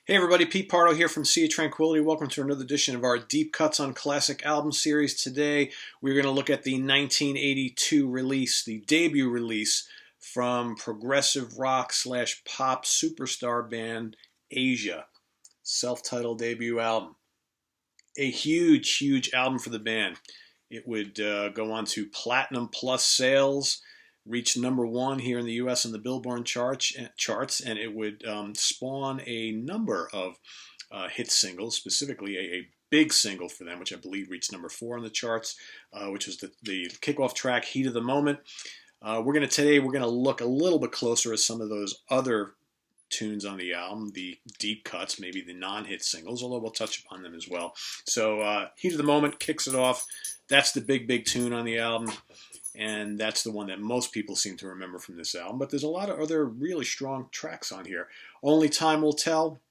Hey everybody, Pete Pardo here from Sea of Tranquility. Welcome to another edition of our Deep Cuts on Classic Album series. Today we're going to look at the 1982 release, the debut release from progressive rock slash pop superstar band Asia. Self-titled debut album. A huge, huge album for the band. It would go on to Platinum Plus sales, reach #1 here in the U.S. on the Billboard charts, and it would spawn a number of hit singles, specifically a big single for them, which I believe reached #4 on the charts, which was the kickoff track, Heat of the Moment. Today we're gonna look a little bit closer at some of those other tunes on the album, the deep cuts, maybe the non-hit singles, although we'll touch upon them as well. So Heat of the Moment kicks it off. That's the big tune on the album. And that's the one that most people seem to remember from this album. But there's a lot of other really strong tracks on here. Only Time Will Tell,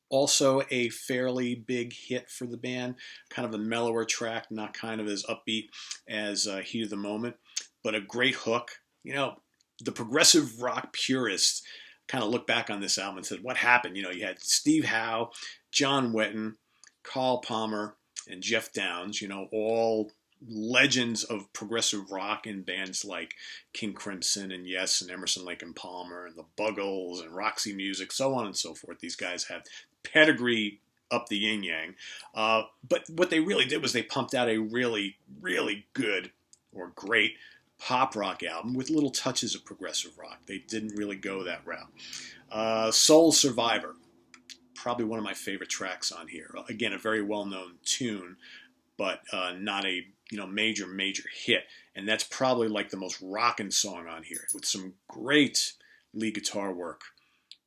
also a fairly big hit for the band. Kind of a mellower track, not kind of as upbeat as Heat of the Moment, but a great hook. You know, the progressive rock purists kind of look back on this album and said, what happened? You know, you had Steve Howe, John Wetton, Carl Palmer, and Jeff Downes, you know, all legends of progressive rock in bands like King Crimson and Yes and Emerson, Lake and Palmer and the Buggles and Roxy Music, so on and so forth. These guys have pedigree up the yin-yang. But what they really did was they pumped out a really, really good or great pop rock album with little touches of progressive rock. They didn't really go that route. Soul Survivor, probably one of my favorite tracks on here. Again, a very well-known tune, but not a major hit. And that's probably like the most rockin' song on here, with some great lead guitar work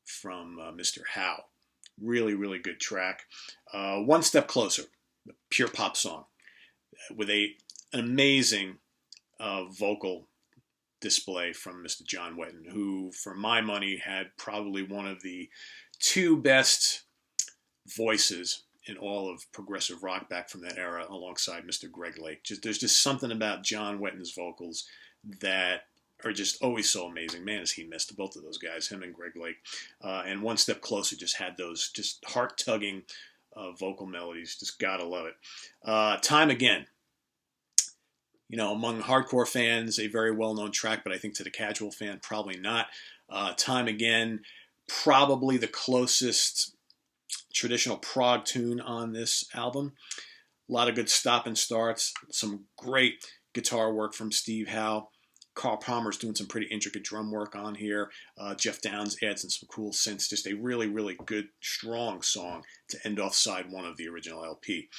from Mr. Howe. Really good track. One Step Closer, the pure pop song, with an amazing vocal display from Mr. John Wetton, who, for my money, had probably one of the two best voices in all of progressive rock back from that era, alongside Mr. Greg Lake. There's just something about John Wetton's vocals that are just always so amazing. Man, is he missed, both of those guys, him and Greg Lake. And One Step Closer just had those just heart-tugging vocal melodies. Just gotta love it. Time Again. You know, among hardcore fans, a very well-known track, but I think to the casual fan, probably not. Time Again, probably the closest traditional prog tune on this album. A lot of good stop and starts, some great guitar work from Steve Howe. Carl Palmer's doing some pretty intricate drum work on here. Jeff Downes adds in some cool synths. Just a really good, strong song to end off side 1 of the original LP.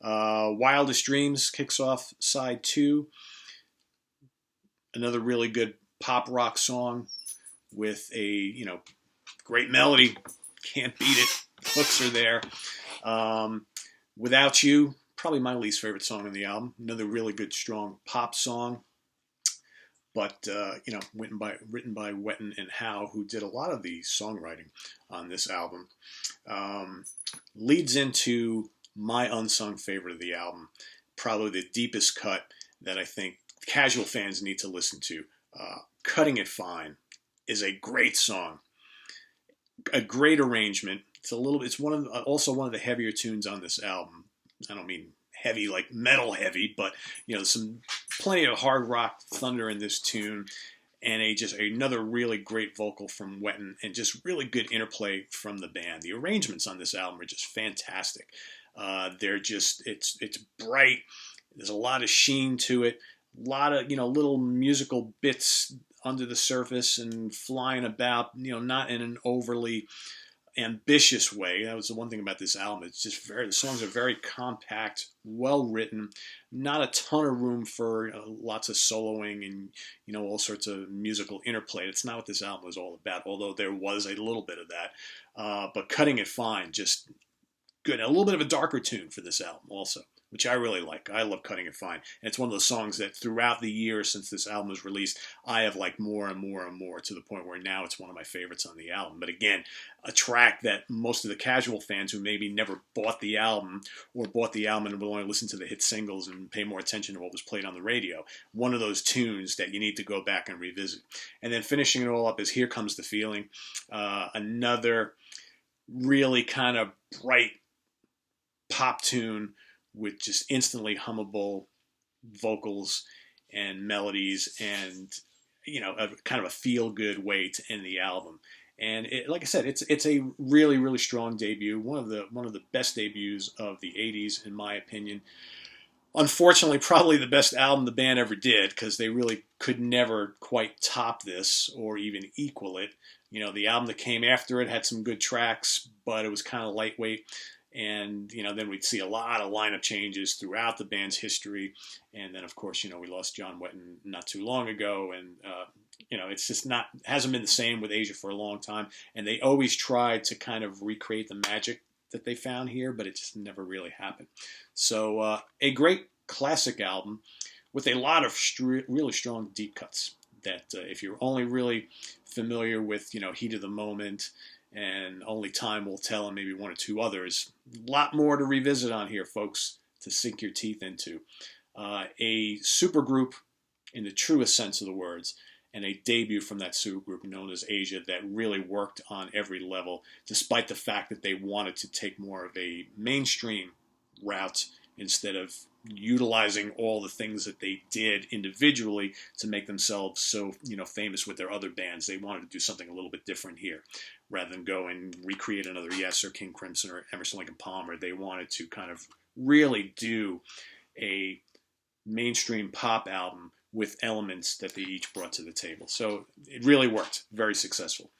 Wildest Dreams kicks off side 2. Another really good pop rock song with a great melody. Can't beat it. Hooks are there. Without You, probably my least favorite song on the album. Another really good, strong pop song. But, written by Wetton and Howe, who did a lot of the songwriting on this album. Leads into my unsung favorite of the album. Probably the deepest cut that I think casual fans need to listen to. Cutting It Fine is a great song. A great arrangement. It's also one of the heavier tunes on this album. I don't mean heavy like metal heavy, but some plenty of hard rock thunder in this tune, and just another really great vocal from Wetton, and just really good interplay from the band. The arrangements on this album are just fantastic. It's bright. There's a lot of sheen to it. A lot of little musical bits under the surface and flying about. Not in an overly ambitious way. That was the one thing about this album. It's just the songs are very compact, well written, not a ton of room for lots of soloing and all sorts of musical interplay. It's not what this album was all about, although there was a little bit of that. But Cutting It Fine, just good. A little bit of a darker tune for this album also, which I really like. I love Cutting It Fine. And it's one of those songs that throughout the years since this album was released, I have liked more and more, to the point where now it's one of my favorites on the album. But again, a track that most of the casual fans who maybe never bought the album, or bought the album and will only listen to the hit singles and pay more attention to what was played on the radio, one of those tunes that you need to go back and revisit. And then finishing it all up is Here Comes the Feeling. Another really kind of bright pop tune with just instantly hummable vocals and melodies, and kind of a feel good way to end the album. And like I said, it's a really really strong debut, one of the best debuts of the '80s in my opinion. Unfortunately, probably the best album the band ever did, because they really could never quite top this or even equal it. The album that came after it had some good tracks, but it was kind of lightweight. And, then we'd see a lot of lineup changes throughout the band's history. And then, of course, we lost John Wetton not too long ago. And, it's just hasn't been the same with Asia for a long time. And they always tried to kind of recreate the magic that they found here, but it just never really happened. So a great classic album with a lot of really strong deep cuts that if you're only really familiar with, Heat of the Moment and Only Time Will Tell and maybe one or two others, a lot more to revisit on here, folks, to sink your teeth into. A supergroup in the truest sense of the words, and a debut from that supergroup known as Asia that really worked on every level, despite the fact that they wanted to take more of a mainstream route instead of utilizing all the things that they did individually to make themselves so famous with their other bands. They wanted to do something a little bit different here, rather than go and recreate another Yes or King Crimson or Emerson Lake and Palmer. They wanted to kind of really do a mainstream pop album with elements that they each brought to the table. So it really worked. Very successful.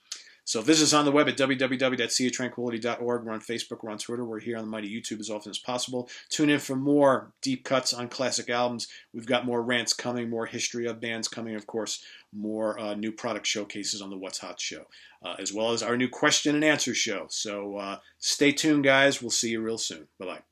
So visit us on the web at www.seaoftranquility.org. We're on Facebook. We're on Twitter. We're here on the mighty YouTube as often as possible. Tune in for more deep cuts on classic albums. We've got more rants coming, more history of bands coming, of course, more new product showcases on the What's Hot show, as well as our new question and answer show. So stay tuned, guys. We'll see you real soon. Bye-bye.